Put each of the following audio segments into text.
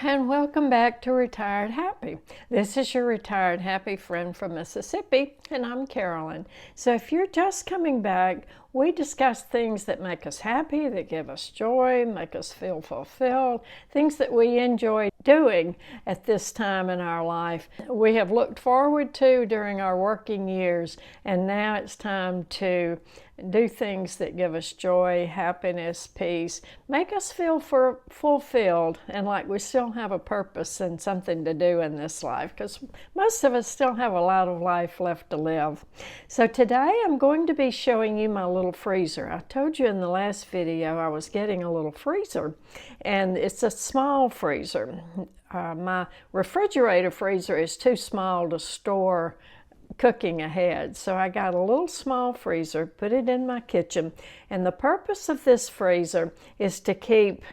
And welcome back to Retired Happy. This is your Retired Happy friend from Mississippi, and I'm Carolyn. So if you're just coming back, we discuss things that make us happy, that give us joy, make us feel fulfilled, things that we enjoy doing at this time in our life. We have looked forward to during our working years, and now it's time to do things that give us joy, happiness, peace, make us feel fulfilled and like we still have a purpose and something to do in this life, because most of us still have a lot of life left to live. So today I'm going to be showing you my little freezer. I told you in the last video I was getting a little freezer, and it's a small freezer. My refrigerator freezer is too small to store cooking ahead, so I got a little small freezer, put it in my kitchen, and the purpose of this freezer is to keep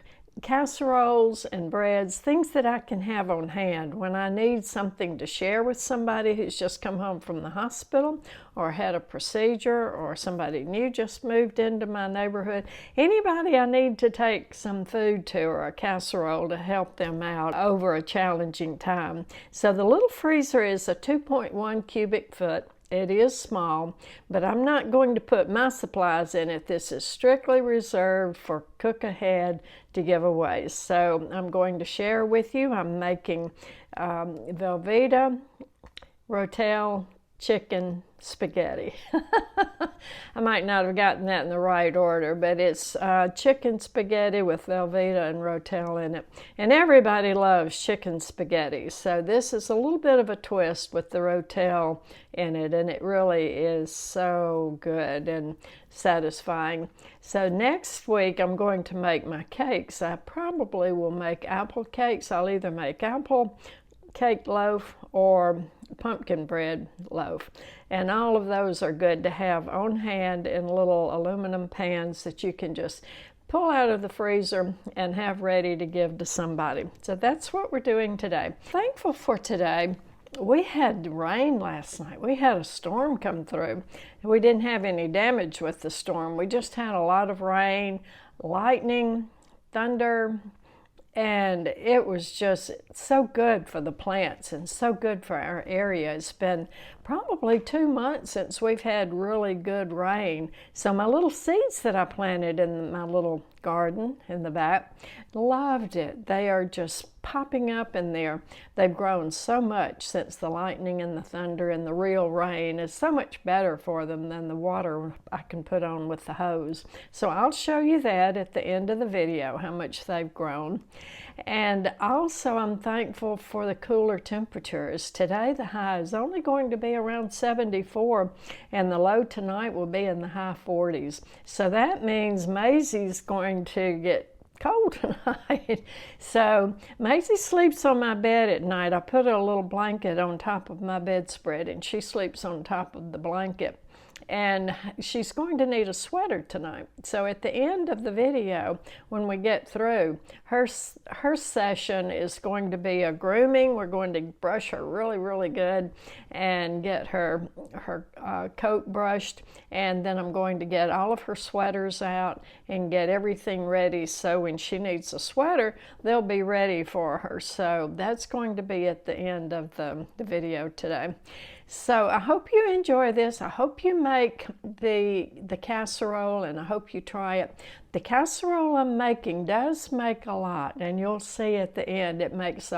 casseroles and breads, things that I can have on hand when I need something to share with somebody who's just come home from the hospital or had a procedure, or somebody new just moved into my neighborhood. Anybody I need to take some food to, or a casserole to help them out over a challenging time. So the little freezer is a 2.1 cubic foot. It is small, but I'm not going to put my supplies in it. This is strictly reserved for cook ahead to give away. So I'm going to share with you. I'm making Velveeta Rotel chicken spaghetti. I might not have gotten that in the right order, but it's chicken spaghetti with Velveeta and Rotel in it. And everybody loves chicken spaghetti, so this is a little bit of a twist with the Rotel in it, and it really is so good and satisfying. So next week I'm going to make my cakes. I probably will make apple cakes. I'll either make apple cake loaf or pumpkin bread loaf, and all of those are good to have on hand in little aluminum pans that you can just pull out of the freezer and have ready to give to somebody. So that's what we're doing today. Thankful for today. We had rain last night. We had a storm come through. We didn't have any damage with the storm. We just had a lot of rain, lightning, thunder, and it was just so good for the plants and so good for our area. It's been probably 2 months since we've had really good rain. So my little seeds that I planted in my little garden in the back, loved it. They are just popping up in there. They've grown so much since the lightning and the thunder and the real rain. Is so much better for them than the water I can put on with the hose. So I'll show you that at the end of the video, how much they've grown. And also I'm thankful for the cooler temperatures. Today the high is only going to be around 74, and the low tonight will be in the high 40s. So that means Maisie's going to get cold tonight. So Maizie sleeps on my bed at night. I put a little blanket on top of my bedspread, and she sleeps on top of the blanket. And she's going to need a sweater tonight. So at the end of the video, when we get through, her session is going to be a grooming. We're going to brush her really, really good and get her coat brushed. And then I'm going to get all of her sweaters out and get everything ready, so when she needs a sweater, they'll be ready for her. So that's going to be at the end of the video today. So I hope you enjoy this. I hope you make the casserole, and I hope you try it. The casserole I'm making does make a lot, and you'll see at the end it makes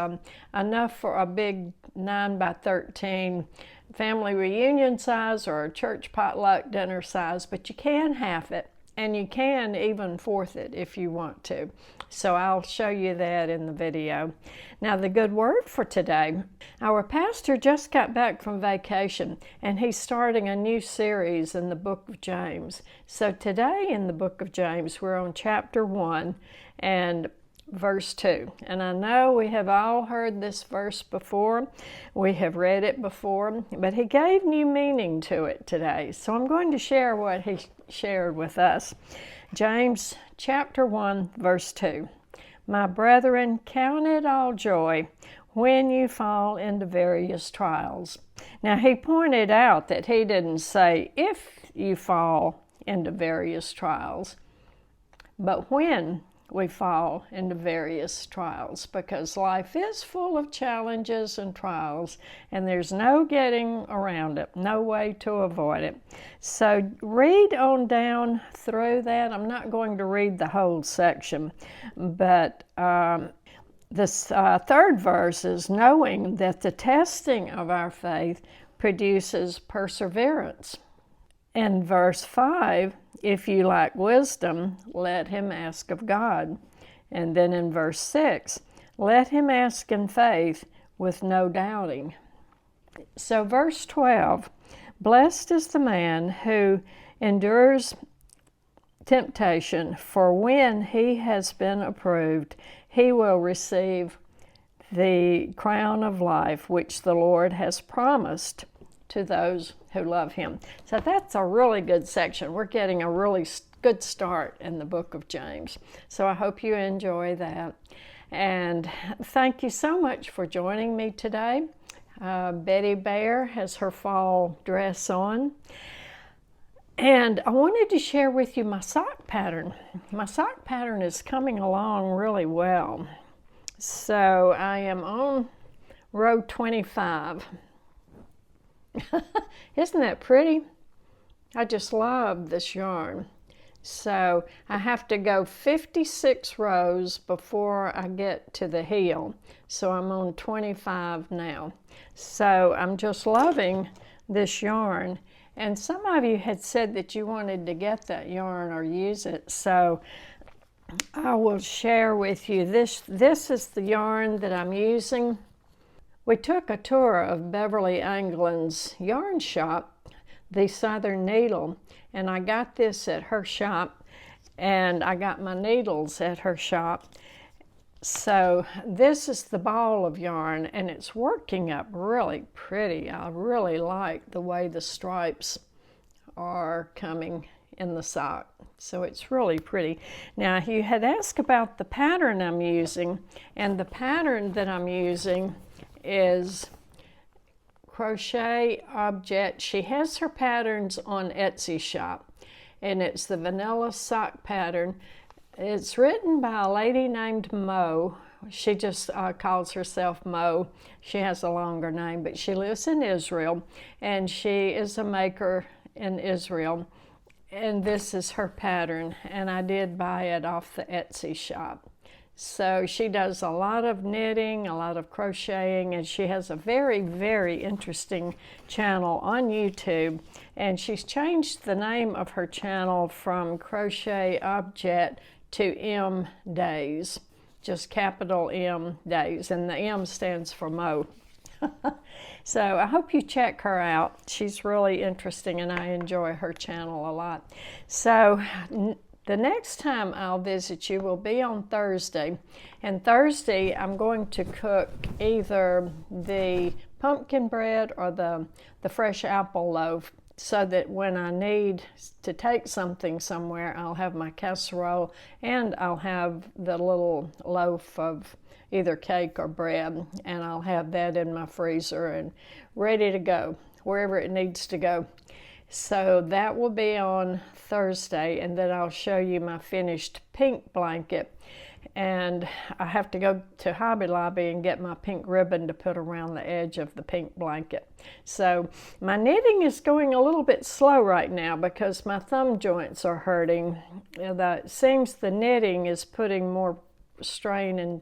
enough for a big 9 by 13 family reunion size or a church potluck dinner size, but you can half it. And you can even fourth it if you want to. So I'll show you that in the video. Now the good word for today. Our pastor just got back from vacation, and he's starting a new series in the book of James. So today in the book of James, we're on chapter 1 and verse 2. And I know we have all heard this verse before. We have read it before, but he gave new meaning to it today. So I'm going to share what he shared with us. James chapter 1 verse 2. My brethren, count it all joy when you fall into various trials. Now he pointed out that he didn't say if you fall into various trials, but when we fall into various trials, because life is full of challenges and trials, and there's no getting around it, no way to avoid it. So read on down through that. I'm not going to read the whole section, but this third verse is knowing that the testing of our faith produces perseverance. In verse 5, if you lack wisdom, let him ask of God. And then in verse 6, let him ask in faith with no doubting. So verse 12, blessed is the man who endures temptation, for when he has been approved, he will receive the crown of life which the Lord has promised to those who love him. So that's a really good section. We're getting a really good start in the book of James. So I hope you enjoy that. And thank you so much for joining me today. Betty Bear has her fall dress on. And I wanted to share with you my sock pattern. My sock pattern is coming along really well. So I am on row 25. Isn't that pretty? I just love this yarn. So I have to go 56 rows before I get to the heel. So I'm on 25 now. So I'm just loving this yarn. And some of you had said that you wanted to get that yarn or use it. So I will share with you this. This is the yarn that I'm using. We took a tour of Beverly Anglin's yarn shop, the Southern Needle, and I got this at her shop, and I got my needles at her shop. So this is the ball of yarn, and it's working up really pretty. I really like the way the stripes are coming in the sock. So it's really pretty. Now, you had asked about the pattern I'm using, and the pattern that I'm using is Crochet Object. She has her patterns on Etsy shop, and it's the vanilla sock pattern. It's written by a lady named Mo. She just calls herself Mo. She has a longer name, but she lives in Israel, and she is a maker in Israel. And this is her pattern, and I did buy it off the Etsy shop. So she does a lot of knitting, a lot of crocheting, and she has a very, very interesting channel on YouTube. And she's changed the name of her channel from Crochet Object to M Days, just capital M Days, and the M stands for Mo. So I hope you check her out. She's really interesting, and I enjoy her channel a lot. So the next time I'll visit you will be on Thursday. And Thursday I'm going to cook either the pumpkin bread or the fresh apple loaf, so that when I need to take something somewhere, I'll have my casserole and I'll have the little loaf of either cake or bread, and I'll have that in my freezer and ready to go wherever it needs to go. So that will be on Thursday, and then I'll show you my finished pink blanket. And I have to go to Hobby Lobby and get my pink ribbon to put around the edge of the pink blanket. So my knitting is going a little bit slow right now because my thumb joints are hurting. It seems the knitting is putting more strain and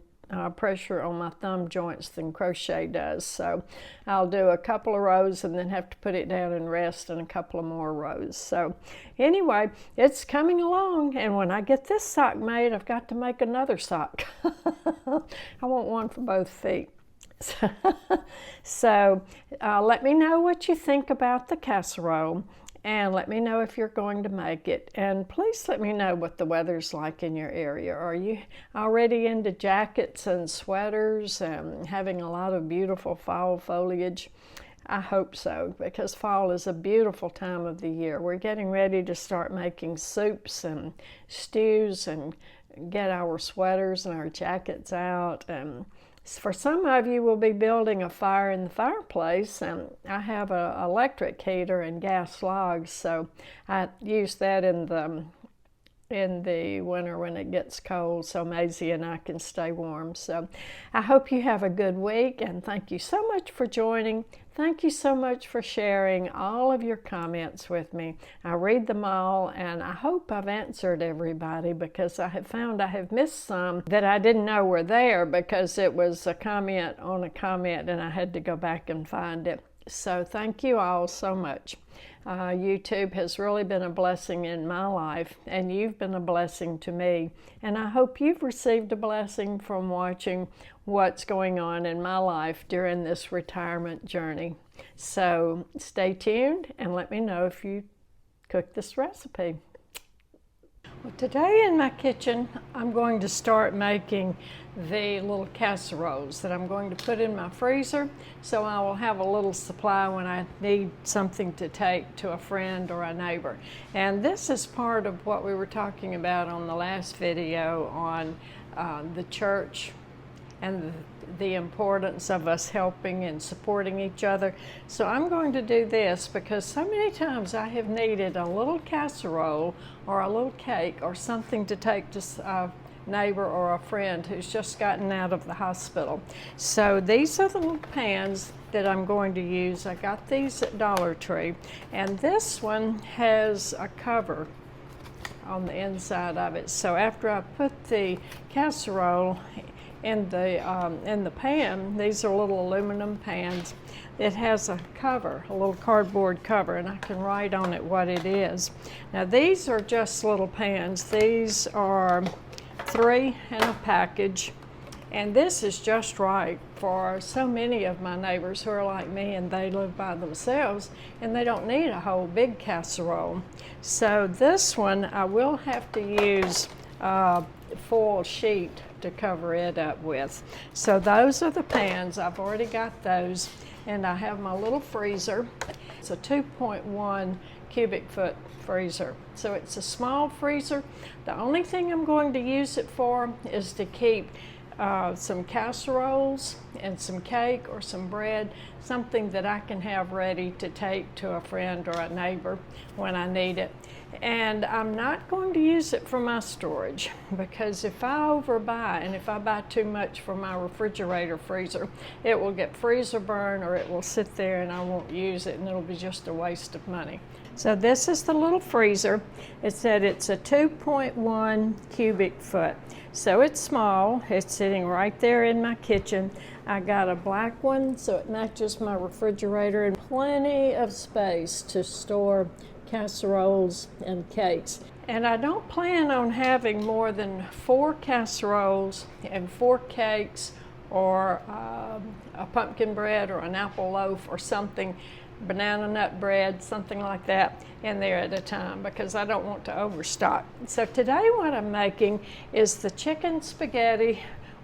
pressure on my thumb joints than crochet does. So I'll do a couple of rows and then have to put it down and rest in a couple of more rows. So anyway, it's coming along, and when I get this sock made, I've got to make another sock. I want one for both feet. So let me know what you think about the casserole, and let me know if you're going to make it. And please let me know what the weather's like in your area. Are you already into jackets and sweaters and having a lot of beautiful fall foliage? I hope so, because fall is a beautiful time of the year. We're getting ready to start making soups and stews and get our sweaters and our jackets out. And for some of you, we'll be building a fire in the fireplace, and I have an electric heater and gas logs, so I use that in in the winter when it gets cold, so Maisie and I can stay warm. So I hope you have a good week, and thank you so much for joining. Thank you so much for sharing all of your comments with me. I read them all, and I hope I've answered everybody, because I have found I have missed some that I didn't know were there because it was a comment on a comment and I had to go back and find it. So thank you all so much. YouTube has really been a blessing in my life, and you've been a blessing to me. And I hope you've received a blessing from watching what's going on in my life during this retirement journey. So stay tuned and let me know if you cook this recipe. Well, today in my kitchen, I'm going to start making the little casseroles that I'm going to put in my freezer, so I will have a little supply when I need something to take to a friend or a neighbor. And this is part of what we were talking about on the last video on the church and the importance of us helping and supporting each other. So I'm going to do this because so many times I have needed a little casserole or a little cake or something to take to a neighbor or a friend who's just gotten out of the hospital. So these are the little pans that I'm going to use. I got these at Dollar Tree, and this one has a cover on the inside of it. So after I put the casserole in the pan, these are little aluminum pans. It has a cover, a little cardboard cover, and I can write on it what it is. Now these are just little pans. These are 3 in a package, and this is just right for so many of my neighbors who are like me and they live by themselves and they don't need a whole big casserole. So this one I will have to use a foil sheet to cover it up with. So those are the pans. I've already got those, and I have my little freezer. It's a 2.1 cubic foot freezer. So it's a small freezer. The only thing I'm going to use it for is to keep some casseroles and some cake or some bread, something that I can have ready to take to a friend or a neighbor when I need it. And I'm not going to use it for my storage, because if I overbuy and if I buy too much for my refrigerator freezer, it will get freezer burn or it will sit there and I won't use it and it'll be just a waste of money. So this is the little freezer. It said it's a 2.1 cubic foot. So it's small. It's sitting right there in my kitchen. I got a black one so it matches my refrigerator, and plenty of space to store casseroles and cakes. And I don't plan on having more than 4 casseroles and 4 cakes, or a pumpkin bread or an apple loaf or something, banana nut bread, something like that in there at a time, because I don't want to overstock. So today what I'm making is the chicken spaghetti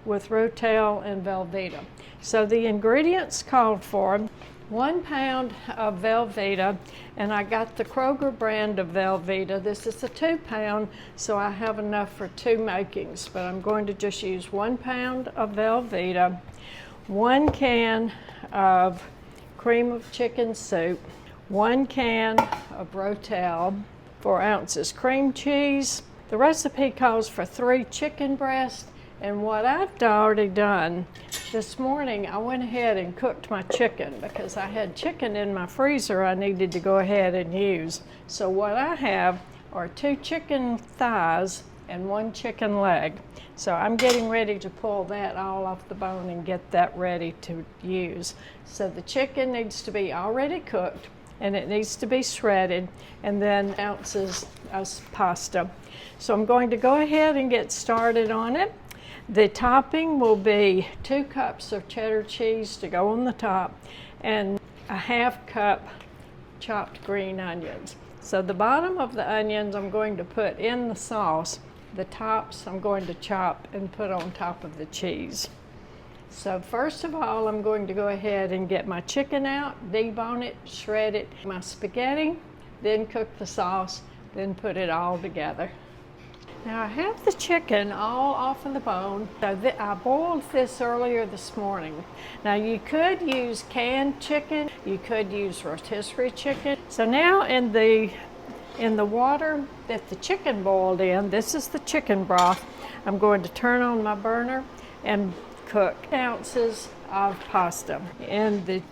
with Rotel and Velveeta. So the ingredients called for: 1 pound of Velveeta, and I got the Kroger brand of Velveeta. This is a 2 pound, so I have enough for 2 makings, but I'm going to just use 1 pound of Velveeta, 1 can of cream of chicken soup, 1 can of Rotel, 4 ounces cream cheese. The recipe calls for 3 chicken breasts, and what I've already done this morning, I went ahead and cooked my chicken because I had chicken in my freezer I needed to go ahead and use. So what I have are 2 chicken thighs and 1 chicken leg. So I'm getting ready to pull that all off the bone and get that ready to use. So the chicken needs to be already cooked, and it needs to be shredded, and then ounces of pasta. So I'm going to go ahead and get started on it. The topping will be 2 cups of cheddar cheese to go on the top, and a ½ cup chopped green onions. So the bottom of the onions I'm going to put in the sauce. The tops I'm going to chop and put on top of the cheese. So first of all, I'm going to go ahead and get my chicken out, debone it, shred it, my spaghetti, then cook the sauce, then put it all together. Now I have the chicken all off of the bone. So I boiled this earlier this morning. Now you could use canned chicken, you could use rotisserie chicken. So now in the In the water that the chicken boiled in, this is the chicken broth, I'm going to turn on my burner and cook ounces of pasta. In the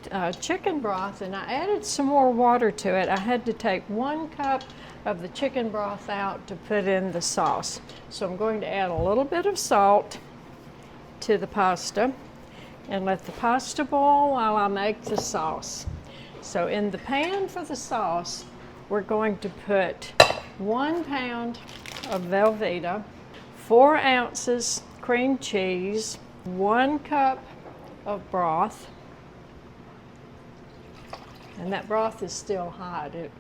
chicken broth, and I added some more water to it, I had to take 1 cup of the chicken broth out to put in the sauce. So I'm going to add a little bit of salt to the pasta and let the pasta boil while I make the sauce. So in the pan for the sauce, we're going to put 1 pound of Velveeta, 4 ounces cream cheese, 1 cup of broth, and that broth is still hot. It's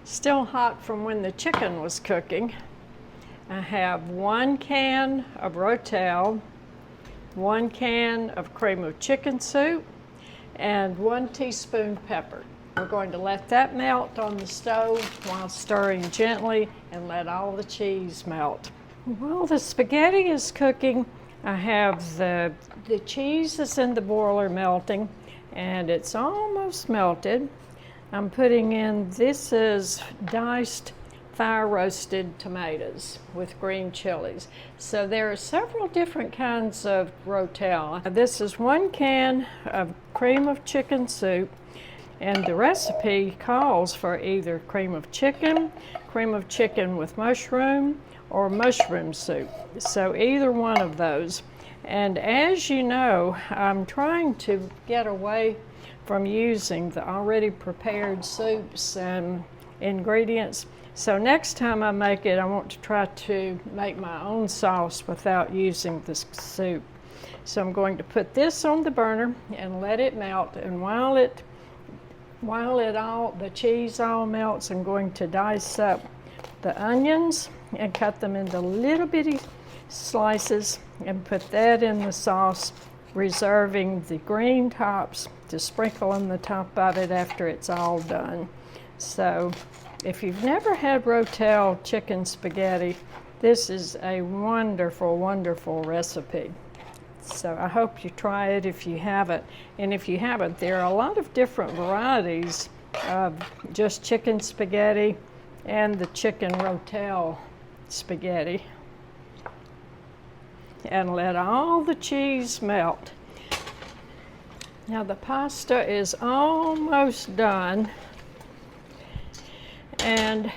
still hot from when the chicken was cooking. I have 1 can of Rotel, 1 can of cream of chicken soup, and 1 teaspoon pepper. We're going to let that melt on the stove while stirring gently and let all the cheese melt. While the spaghetti is cooking, I have the cheese is in the boiler melting, and it's almost melted. I'm putting in, this is diced fire roasted tomatoes with green chilies. So there are several different kinds of Rotel. This is 1 can of cream of chicken soup, and the recipe calls for either cream of chicken with mushroom, or mushroom soup. So either one of those. And as you know, I'm trying to get away from using the already prepared soups and ingredients. So next time I make it, I want to try to make my own sauce without using this soup. So I'm going to put this on the burner and let it melt. And while the cheese all melts, I'm going to dice up the onions and cut them into little bitty slices and put that in the sauce, reserving the green tops to sprinkle on the top of it after it's all done. So if you've never had Rotel chicken spaghetti, this is a wonderful, wonderful recipe. So I hope you try it if you haven't. And if you haven't, there are a lot of different varieties of just chicken spaghetti and the chicken Rotel spaghetti. And let all the cheese melt. Now the pasta is almost done. And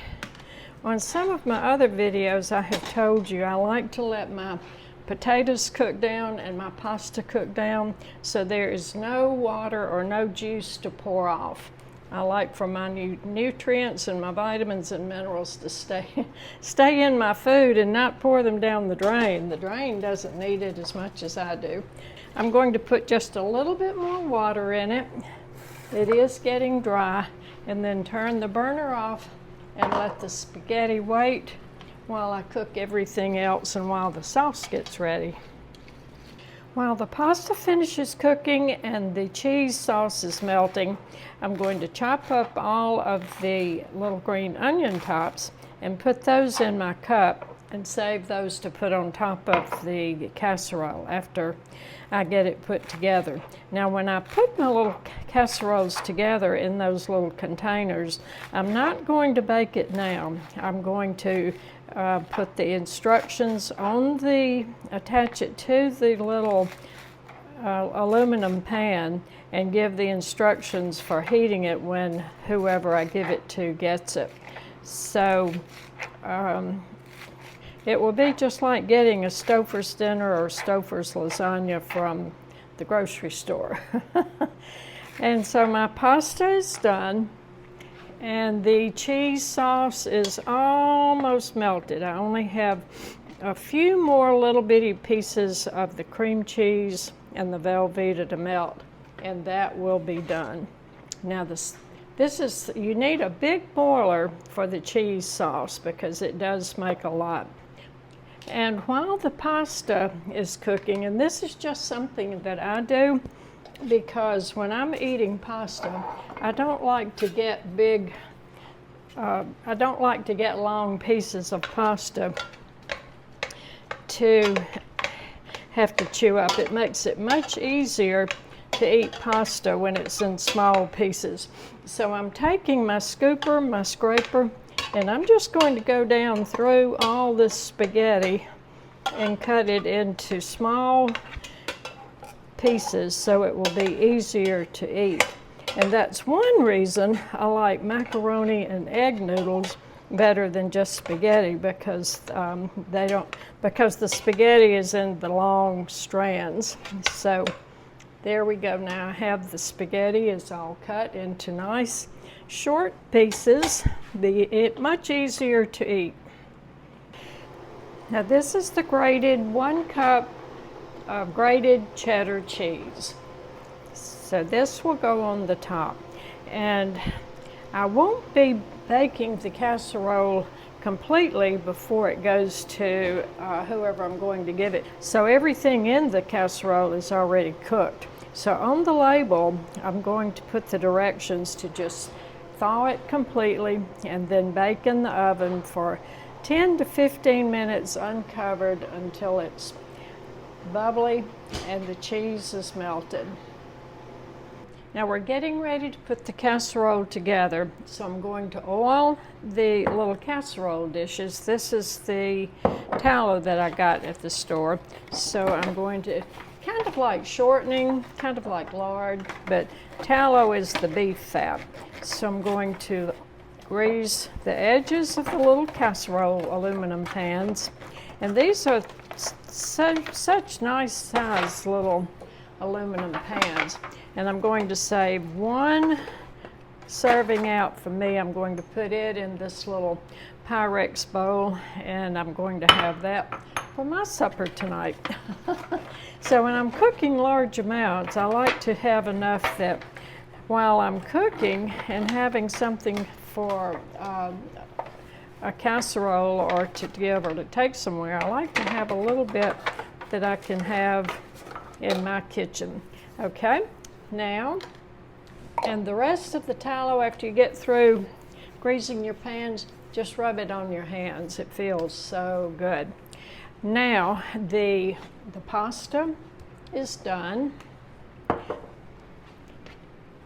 on some of my other videos, I have told you I like to let my potatoes cook down and my pasta cook down so there is no water or no juice to pour off. I like for my nutrients and my vitamins and minerals to stay in my food and not pour them down the drain. The drain doesn't need it as much as I do. I'm going to put just a little bit more water in it. It is getting dry, and then turn the burner off and let the spaghetti wait while I cook everything else and while the sauce gets ready. While the pasta finishes cooking and the cheese sauce is melting, I'm going to chop up all of the little green onion tops and put those in my cup and save those to put on top of the casserole after I get it put together. Now when I put my little casseroles together in those little containers, I'm not going to bake it now. I'm going to put the instructions on attach it to the little aluminum pan and give the instructions for heating it when whoever I give it to gets it. So it will be just like getting a Stouffer's dinner or Stouffer's lasagna from the grocery store. And so my pasta is done. And the cheese sauce is almost melted. I only have a few more little bitty pieces of the cream cheese and the Velveeta to melt, and that will be done. Now this is, you need a big boiler for the cheese sauce because it does make a lot. And while the pasta is cooking, and this is just something that I do, because when I'm eating pasta, I don't like to get long pieces of pasta to have to chew up. It makes it much easier to eat pasta when it's in small pieces. So I'm taking my scooper, my scraper, And I'm just going to go down through all this spaghetti and cut it into small pieces so it will be easier to eat. And that's one reason I like macaroni and egg noodles better than just spaghetti, because because the spaghetti is in the long strands. So there we go. Now I have the spaghetti is all cut into nice short pieces. Much easier to eat. Now this is the grated 1 cup of grated cheddar cheese. So this will go on the top. And I won't be baking the casserole completely before it goes to whoever I'm going to give it. So everything in the casserole is already cooked. So on the label, I'm going to put the directions to just thaw it completely and then bake in the oven for 10 to 15 minutes uncovered until it's bubbly and the cheese is melted. Now we're getting ready to put the casserole together. So I'm going to oil the little casserole dishes. This is the tallow that I got at the store. So I'm going to, kind of like shortening, kind of like lard, but tallow is the beef fat. So I'm going to grease the edges of the little casserole aluminum pans. And these are such nice size little aluminum pans. And I'm going to save 1 serving out for me. I'm going to put it in this little Pyrex bowl, and I'm going to have that for my supper tonight. So when I'm cooking large amounts, I like to have enough that while I'm cooking and having something for a casserole or to give or to take somewhere, I like to have a little bit that I can have in my kitchen. Okay, now, and the rest of the tallow, after you get through greasing your pans, just rub it on your hands. It feels so good. Now, the pasta is done.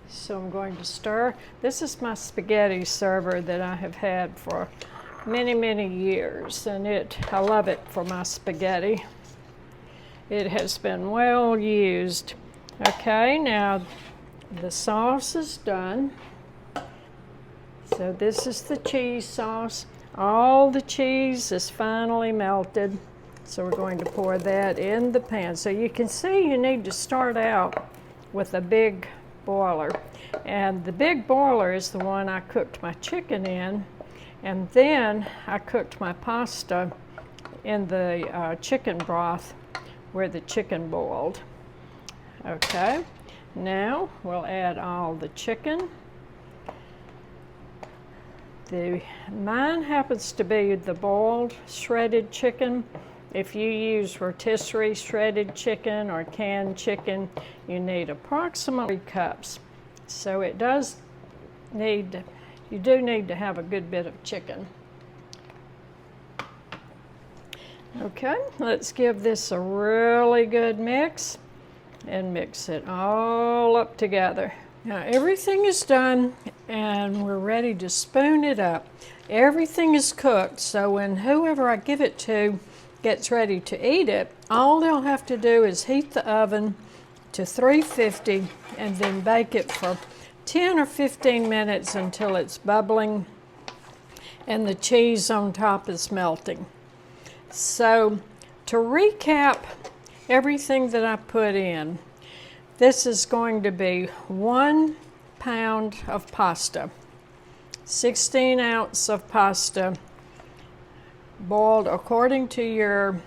So I'm going to stir. This is my spaghetti server that I have had for many, many years, and I love it for my spaghetti. It has been well used. Okay, now the sauce is done. So this is the cheese sauce. All the cheese is finally melted. So we're going to pour that in the pan. So you can see you need to start out with a big boiler. And the big boiler is the one I cooked my chicken in. And then I cooked my pasta in the chicken broth where the chicken boiled. Okay, now we'll add all the chicken. Mine happens to be the boiled shredded chicken. If you use rotisserie shredded chicken or canned chicken, you need approximately 3 cups. So it does need, you do need to have a good bit of chicken. Okay, let's give this a really good mix and mix it all up together. Now everything is done and we're ready to spoon it up. Everything is cooked, so when whoever I give it to gets ready to eat it, all they'll have to do is heat the oven to 350 and then bake it for 10 or 15 minutes until it's bubbling and the cheese on top is melting. So to recap everything that I put in, this is going to be 1 pound of pasta, 16 ounces of pasta, boiled according to your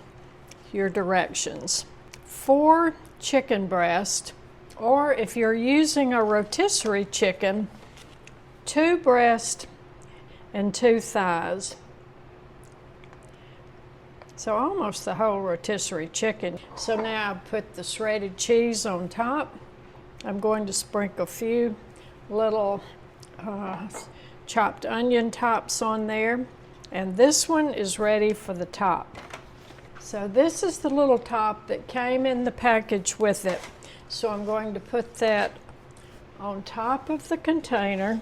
directions, 4 chicken breasts, or if you're using a rotisserie chicken, 2 breasts and 2 thighs. So almost the whole rotisserie chicken. So now I put the shredded cheese on top. I'm going to sprinkle a few little chopped onion tops on there. And this one is ready for the top. So this is the little top that came in the package with it. So I'm going to put that on top of the container.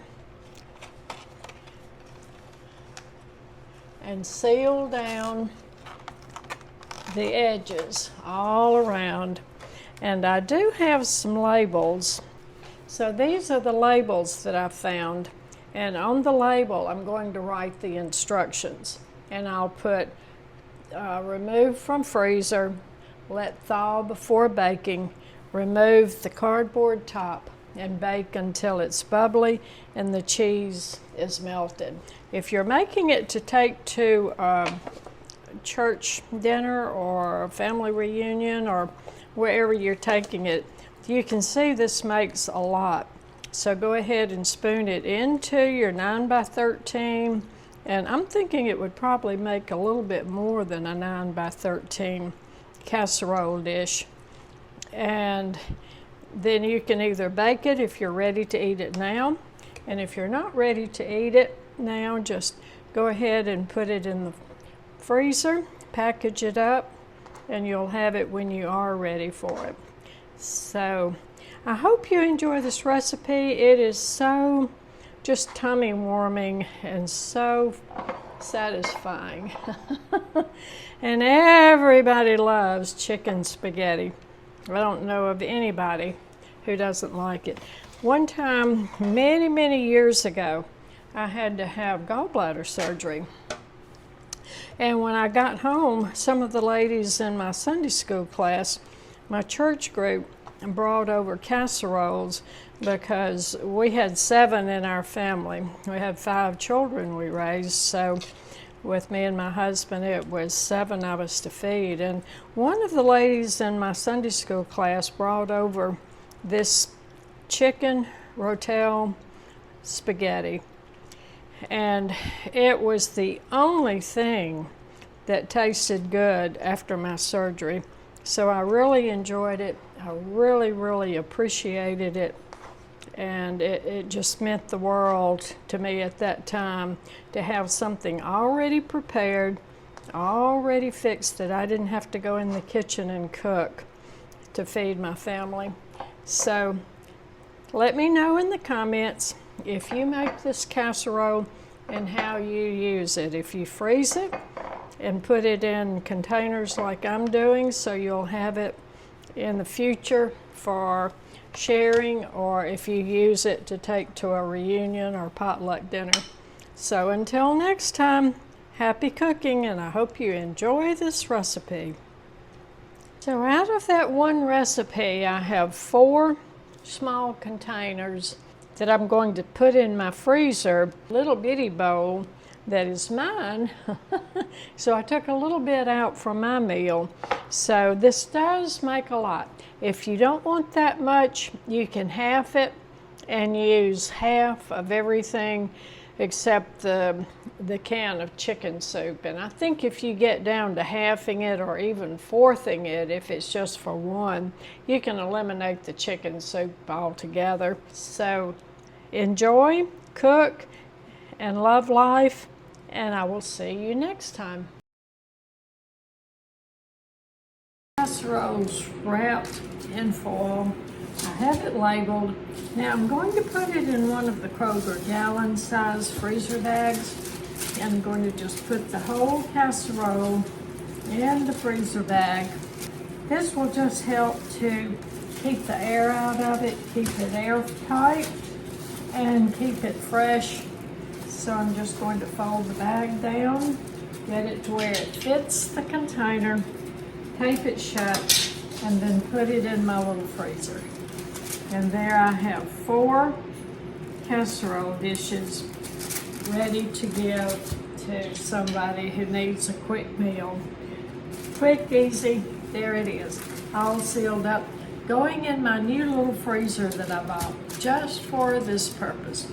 and seal down the edges all around. And I do have some labels. So these are the labels that I found. And on the label, I'm going to write the instructions. And I'll put remove from freezer, let thaw before baking, remove the cardboard top, and bake until it's bubbly and the cheese is melted. If you're making it to take to church dinner or a family reunion or wherever you're taking it, you can see this makes a lot. So go ahead and spoon it into your 9 by 13, and I'm thinking it would probably make a little bit more than a 9 by 13 casserole dish. And then you can either bake it if you're ready to eat it now, and if you're not ready to eat it now, just go ahead and put it in the freezer, package it up, and you'll have it when you are ready for it. So I hope you enjoy this recipe. It is so just tummy warming and so satisfying. And everybody loves chicken spaghetti. I don't know of anybody who doesn't like it. One time, many, many years ago, I had to have gallbladder surgery. And when I got home, some of the ladies in my Sunday school class, my church group, brought over casseroles because we had 7 in our family. We had 5 children we raised, so with me and my husband, it was 7 of us to feed. And one of the ladies in my Sunday school class brought over this chicken rotel spaghetti. And it was the only thing that tasted good after my surgery. So I really enjoyed it. I really, really appreciated it. And it just meant the world to me at that time to have something already prepared, already fixed, that I didn't have to go in the kitchen and cook to feed my family. So let me know in the comments if you make this casserole and how you use it. If you freeze it and put it in containers like I'm doing, so you'll have it in the future for sharing, or if you use it to take to a reunion or potluck dinner. So until next time, happy cooking, and I hope you enjoy this recipe. So out of that one recipe, I have 4 small containers that I'm going to put in my freezer, little bitty bowl that is mine. So I took a little bit out from my meal. So this does make a lot. If you don't want that much, you can half it and use half of everything except the can of chicken soup. And I think if you get down to halving it or even fourthing it, if it's just for one, you can eliminate the chicken soup altogether. So enjoy, cook, and love life, and I will see you next time. Casseroles wrapped in foil. I have it labeled. Now I'm going to put it in one of the Kroger gallon size freezer bags. I'm going to just put the whole casserole in the freezer bag. This will just help to keep the air out of it, keep it airtight, and keep it fresh. So I'm just going to fold the bag down, get it to where it fits the container, tape it shut, and then put it in my little freezer. And there I have 4 casserole dishes ready to give to somebody who needs a quick meal. Quick, easy, there it is, all sealed up, going in my new little freezer that I bought just for this purpose.